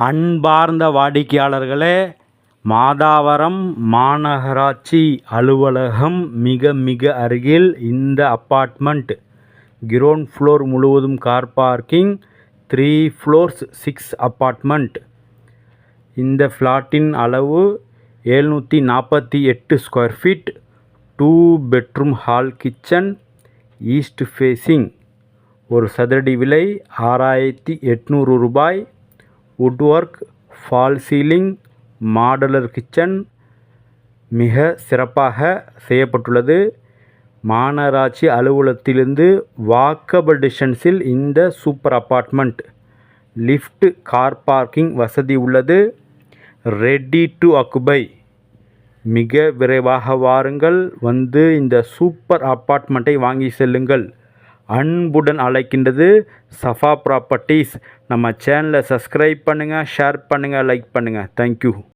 அன்பார்ந்த வாடிக்கையாளர்களே, மாதாவரம் மாநகராட்சி அலுவலகம் மிக மிக அருகில் இந்த அப்பார்ட்மெண்ட். கிரவுண்ட் ஃப்ளோர் முழுவதும் கார் பார்க்கிங், 3 floors 6 அப்பார்ட்மெண்ட். இந்த ஃப்ளாட்டின் அளவு 748 square feet. 2 bedroom hall kitchen, east facing. ஒரு சதுரடி விலை ரூ. 6,800. Wood work, false ceiling, modular kitchen மிக சிறப்பாக செய்யப்பட்டுள்ளது. மாநகராட்சி அலுவலகத்திலிருந்து வாக்கபிள் டிஸ்டன்ஸில் இந்த super apartment. Lift, car parking வசதி உள்ளது. Ready to occupy. மிக விரைவாக வாருங்கள், வந்து இந்த சூப்பர் அப்பார்ட்மெண்ட்டை வாங்கி செல்லுங்கள். அன்புடன் அழைக்கின்றது சஃபா ப்ராப்பர்ட்டிஸ். நம்ம சேனலை சப்ஸ்கிரைப் பண்ணுங்கள், ஷேர் பண்ணுங்கள், லைக் பண்ணுங்கள். தேங்க்யூ.